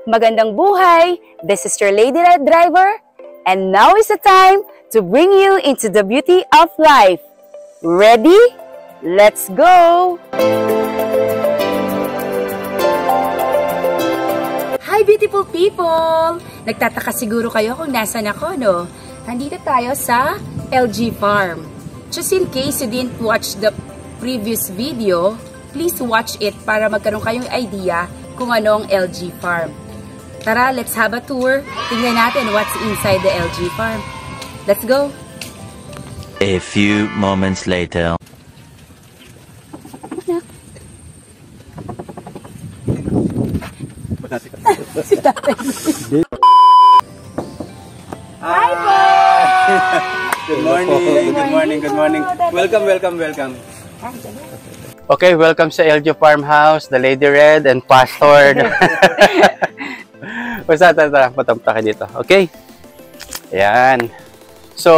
Magandang buhay! This is your Lady Red Driver, and now is the time to bring you into the beauty of life. Ready? Let's go! Hi beautiful people! Nagtataka siguro kayo kung nasan ako, no? Nandito tayo sa LG Farm. Just in case you didn't watch the previous video, please watch it para magkaroon kayong idea kung ano ang LG Farm. Tara, let's have a tour. Tingnan natin what's inside the LG Farm. Let's go! A few moments later. Si tatay. Hi po! Good morning, good morning, good morning. Welcome, welcome, welcome. Okay, welcome sa LG Farmhouse, the Lady Red and Pastor. Basta, patamta ka dito. Okay? Ayan. So,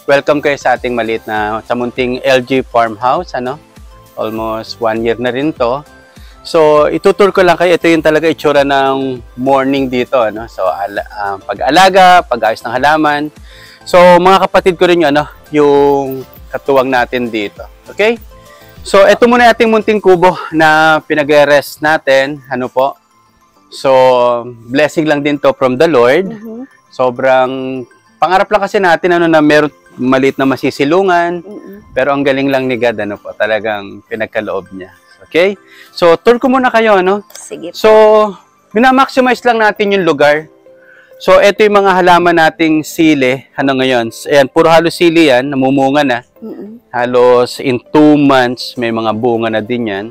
welcome kayo sa ating maliit na, sa munting LG Farmhouse, ano? Almost 1 year na rin to. So, itutur ko lang kayo. Ito yung talaga itsura ng morning dito, ano? So, pag-alaga, pag-ayos ng halaman. So, mga kapatid ko rin yun, ano? Yung katuwang natin dito. Okay? So, ito muna ating munting kubo na pinag-rest natin. Ano po? So, blessing lang din to from the Lord. Sobrang pangarap lang kasi natin ano na meron maliit na masisilungan. Pero ang galing lang ni God, ano po, talagang pinagkaloob niya. Okay? So, tour ko muna kayo, ano? Sige po. So, minamaximize lang natin yung lugar. So, ito yung mga halaman nating sili. Ano ngayon? Ayan, puro halos sili yan. Namumunga na. Halos in 2 months, may mga bunga na din yan.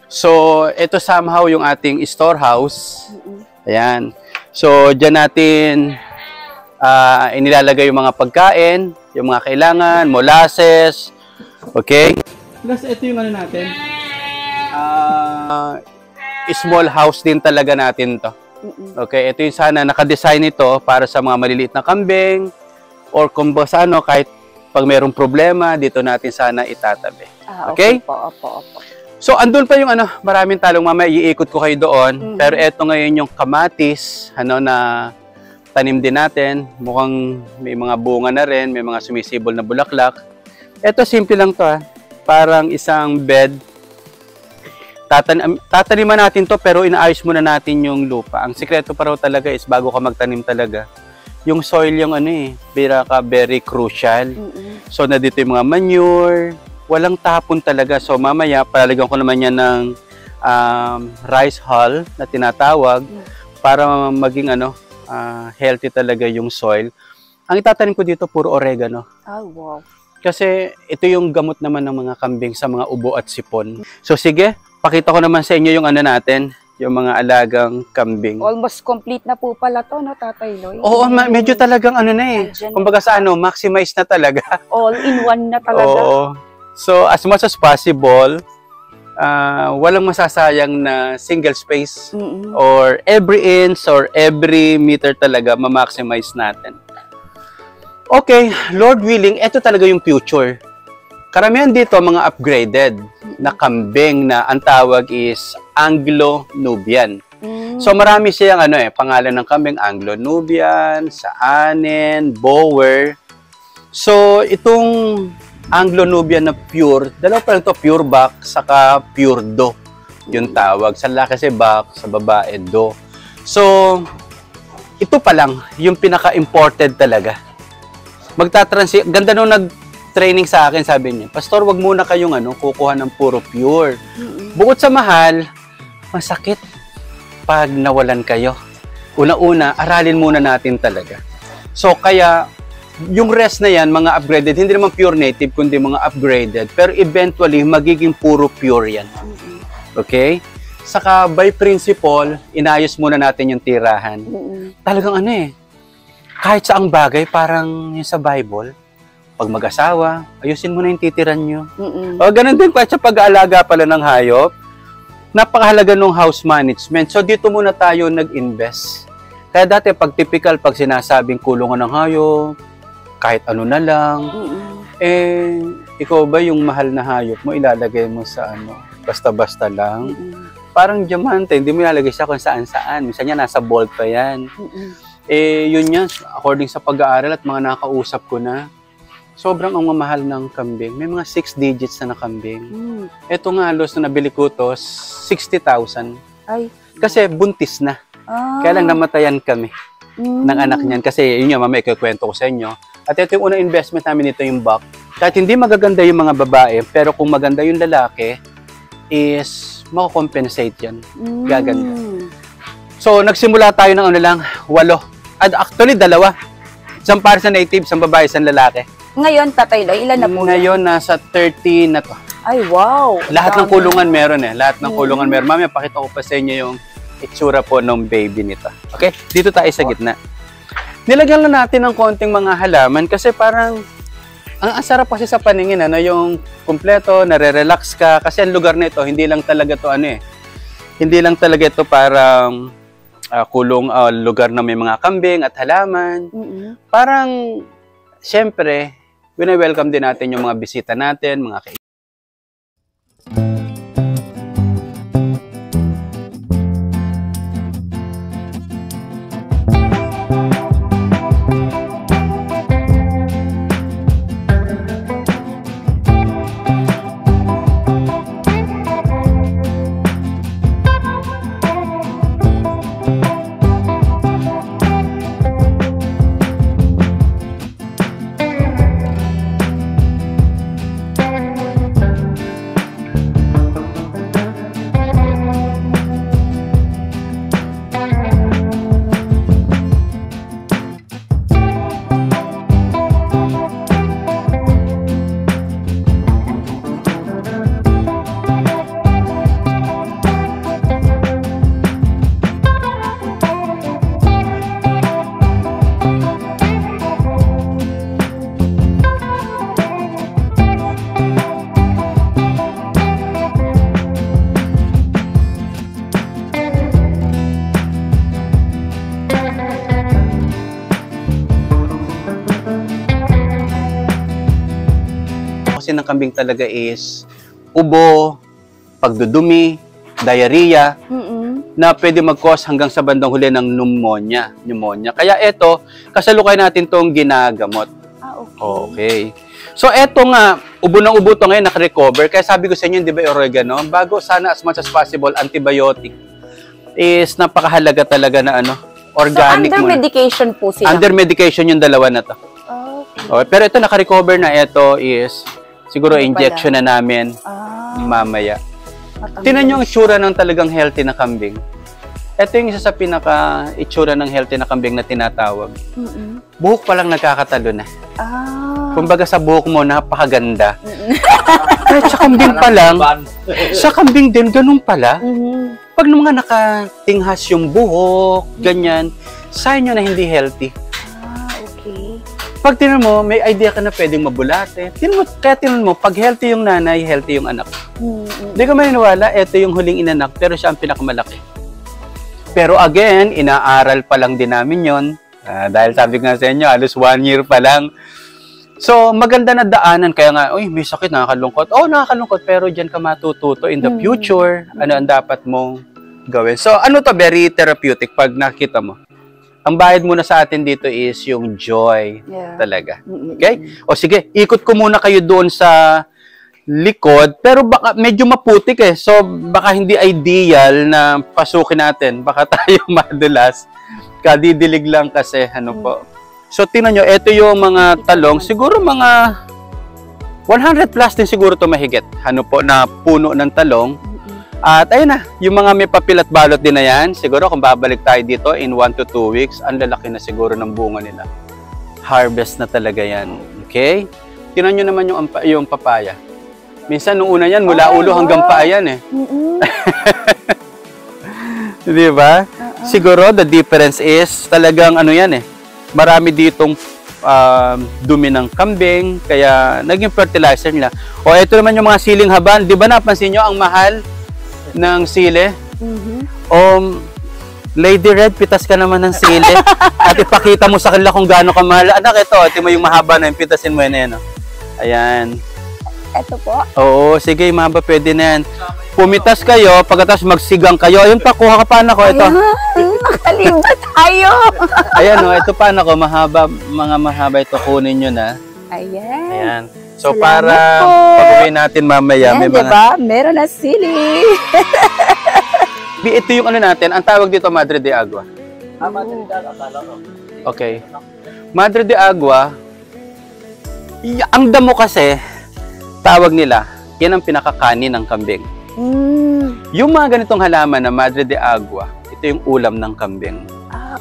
So, ito somehow yung ating storehouse. Ayan. So, dyan natin inilalagay yung mga pagkain, yung mga kailangan, molasses. Okay? Plus, ito yung ano natin. Small house din talaga natin to. Okay, ito yung sana nakadesign ito para sa mga maliliit na kambing or kung sa ano, kahit pag mayroong problema, dito natin sana itatabi. Okay? Opo. So, andun pa yung ano, maraming talong, mamaya iikot ko kayo doon. Pero ito ngayon yung kamatis, ano na tanim din natin. Mukhang may mga bunga na rin, may mga sumisibol na bulaklak. Ito, simple lang to parang isang bed. Tataniman natin to pero inaayos muna natin yung lupa. Ang sikreto pa raw talaga is bago ka magtanim talaga, yung soil yung ano very crucial. So na dito yung mga manure, walang tapon talaga. So mamaya palalagyan ko naman yan ng rice hull na tinatawag para maging healthy talaga yung soil. Ang itatanim ko dito puro oregano. Oh, wow. Kasi ito yung gamot naman ng mga kambing sa mga ubo at sipon. So sige, pakita ko naman sa inyo yung ano natin, yung mga alagang kambing. Almost complete na po pala to, no, Tatay Loy? Oo, medyo talagang ano na kumbaga sa maximize na talaga. All in one na talaga. Oo. So, as much as possible, walang masasayang na single space or every inch or every meter talaga ma-maximize natin. Okay, Lord willing, ito talaga yung future. Karamihan dito mga upgraded na kambing na ang tawag is Anglo-Nubian. So marami siyang pangalan ng kambing, Anglo-Nubian, Saanen, Boer. So itong Anglo-Nubian na pure, dalawa pa lang to, pure back saka pure do. Yung tawag. Sa lalaki kasi back, sa babae do. So ito pa lang yung pinaka-imported talaga. Ganda nung nag-training sa akin, sabi niya, Pastor, wag muna kayong kukuha ng puro pure. Bukod sa mahal, masakit pag nawalan kayo. Una-una, aralin muna natin talaga. So, kaya, yung rest na yan, mga upgraded, hindi naman pure native, kundi mga upgraded. Pero eventually, magiging puro pure yan. Okay? Saka, by principle, inayos muna natin yung tirahan. Talagang kahit saang bagay, parang yung sa Bible, pag mag-asawa, ayusin mo na yung titiran nyo. O, ganun din pa sa pag-aalaga pala ng hayop. Napakahalaga ng house management. So, dito muna tayo nag-invest. Kaya dati, pag typical, pag sinasabing kulungan ng hayop, kahit ano na lang, ikaw ba yung mahal na hayop mo, ilalagay mo sa basta-basta lang? parang diamante, hindi mo ilalagay siya kung saan-saan. Minsan yan, nasa vault pa yan. Yun yan, according sa pag-aaral at mga nakausap ko na, sobrang ang mamahal ng kambing. May mga 6 digits na kambing. Ito nga, halos na nabili ko to, 60,000. Ay. Kasi buntis na. Kaya lang namatayan kami ng anak niyan. Kasi yun yung mamaya ikukwento ko sa inyo. At ito yung unang investment namin, ito yung buck. Kahit hindi magaganda yung mga babae, pero kung maganda yung lalaki, is mako-compensate yan. Gaganda. So, nagsimula tayo ng 8. Actually, 2. Isang para sa native, isang babae, isang lalaki. Ngayon, Tatay Loy, ilan na po? Ngayon, nasa 30 na to. Ay, wow! Lahat ng kulungan meron eh. Lahat ng kulungan meron. Mamaya, pakita ko pa sa inyo yung itsura po ng baby nito. Okay? Dito tayo sa gitna. Nilagyan lang natin ng konting mga halaman kasi parang ang sarap kasi sa paningin, yung kumpleto, nare-relax ka. Kasi ang lugar na ito, hindi lang talaga to hindi lang talaga ito parang lugar na may mga kambing at halaman. Parang, syempre, wina-welcome din natin yung mga bisita natin, mga kaibigan. Kasi ng kambing talaga is ubo, pagdudumi, diarrhea, na pwede mag-cause hanggang sa bandang huli ng pneumonia. Kaya ito, kasalukay natin itong ginagamot. Okay. So eto nga, ubo ng ubo ito ngayon, nakarecover. Kaya sabi ko sa inyo, di ba, oregano, bago sana as much as possible, antibiotic is napakahalaga talaga na organic. So under medication po sila? Under medication yung dalawa na to. Okay. Pero ito, naka-recover na. Ito is, siguro injection na namin mamaya. Tingnan nyo ang itsura ng talagang healthy na kambing. Ito yung isa sa pinaka-itsura ng healthy na kambing na tinatawag. Buhok pa lang nagkakatalo na. Kumbaga sa buhok mo, napakaganda. Kahit sa kambing pa lang, sa kambing din, ganun pala. Pag mga nakatinghas yung buhok, ganyan, sign nyo na hindi healthy. Pag tinan mo, may idea ka na pwedeng mabulate. Kaya tinan mo, pag healthy yung nanay, healthy yung anak. Hindi ko maniniwala, ito yung huling inanak, pero siya ang pinakamalaki. Pero again, inaaral pa lang din namin yon. Dahil sabi ko nga sa inyo, halos 1 year pa lang. So, maganda na daanan. Kaya nga, uy, may sakit, nakakalungkot. Oo, nakakalungkot, pero dyan ka matututo in the future. Ano ang dapat mong gawin. So, ano to, very therapeutic pag nakita mo. Ang bayad muna sa atin dito is yung joy talaga. Okay? O sige, ikot ko muna kayo doon sa likod, pero baka medyo maputik eh. So, baka hindi ideal na pasukin natin. Baka tayo madulas. Kadidilig lang kasi, po. So, tingnan nyo, ito yung mga talong. Siguro mga 100 plus din siguro to mahigit. Na puno ng talong. At ayun na, yung mga may papel at balot din na yan, siguro kung babalik tayo dito in 1 to 2 weeks, ang lalaki na siguro ng bunga nila. Harvest na talaga yan. Okay? Tingnan nyo naman yung papaya. Minsan, nung una yan, mula ulo hanggang paa yan eh. Di ba? Siguro, the difference is, talagang yan eh. Marami ditong dumi ng kambing, kaya naging fertilizer nila. O, ito naman yung mga siling haban. Di ba napansin nyo, ang mahal ng sile? Lady Red, pitas ka naman ng sile. At ipakita mo sa kanila kung gaano kamahal. Anak, ito mo yung mahaba na yung pitasin mo yan. Ayan. Eto po. Oo, sige, Maba, pwede na yan. Pumitas kayo, pagkatapos magsigang kayo. Ayun pa, kuha ka pa na ko. Ito. Ayan, makalimutan tayo. Ayan, oh, ito pa na ko. Mahaba, mga mahaba ito. Kunin nyo na. Ayan. Ayan. So, Salamat para po. pag-uwi natin mamaya, Ayan, may mga... diba? Meron na sili. Ito yung ano natin, ang tawag dito, Madre de Agua. Okay. Madre de Agua, ang damo kasi, tawag nila, yan ang pinakakanin ng kambing. Yung mga ganitong halaman na Madre de Agua, ito yung ulam ng kambing.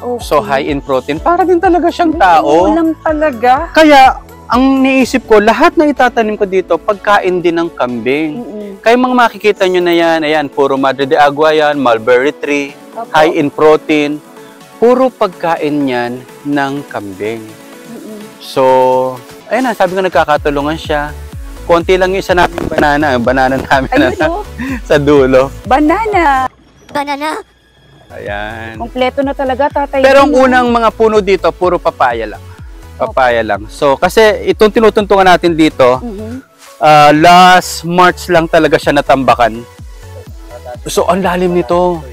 Okay. So, high in protein. Para din talaga siyang tao. Ulam talaga. Kaya, ang naisip ko, lahat na itatanim ko dito, pagkain din ng kambing. Kaya mga makikita nyo na yan, ayan, puro Madre de Agua yan, mulberry tree, Opo. high in protein. Puro pagkain yan ng kambing. So, ayun na, sabi ko nagkakatulungan siya. Konti lang yung isa namin banana namin Ayun, na, sa dulo. Banana. Ayan. Kompleto na talaga, tatay. Pero ang unang mga puno dito, puro papaya lang. Papaya lang. So, kasi itong tinutuntungan natin dito, last March lang talaga siya natambakan. So, ang lalim nito.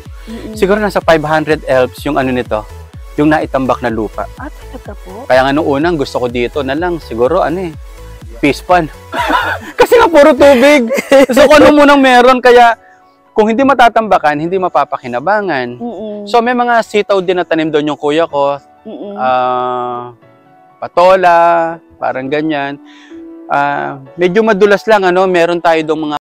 Siguro nasa 500 elves yung ano nito, yung naitambak na lupa. Ah, talaga po? Kaya nga nung unang gusto ko dito na lang, siguro fish pan. Kasi nga puro tubig. So, kung ano munang meron, kaya kung hindi matatambakan, hindi mapapakinabangan. So, may mga sitaw din na tanim doon yung kuya ko. Patola, parang ganyan. Medyo madulas lang, meron tayo doong mga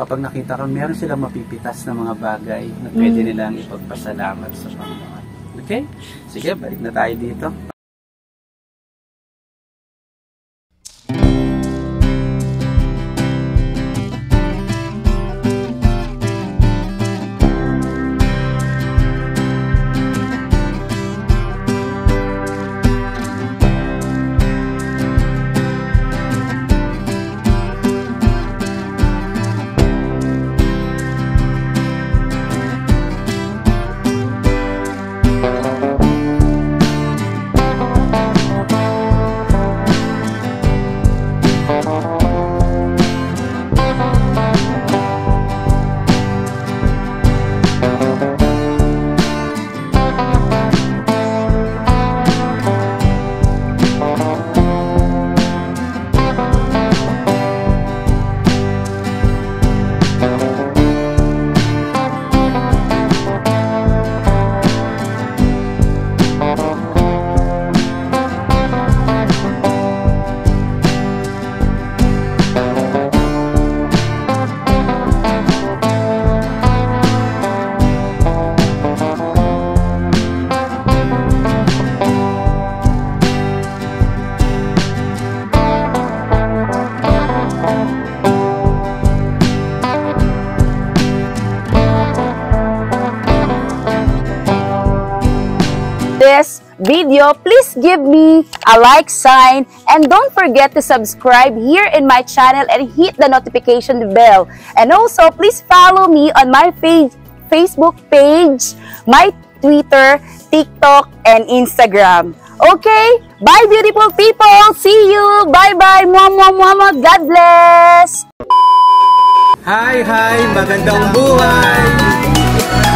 kapag nakita ko, meron silang mapipitas na mga bagay na pwede nilang ipagpasalamat sa Panginoon. Okay? Sige, balik na tayo dito. this video, please give me a like sign and don't forget to subscribe here in my channel and hit the notification bell. And also, please follow me on my Facebook page, my Twitter, TikTok, and Instagram. Okay? Bye, beautiful people! See you! Bye-bye! Mwah! God bless! Hi! Magandang buhay!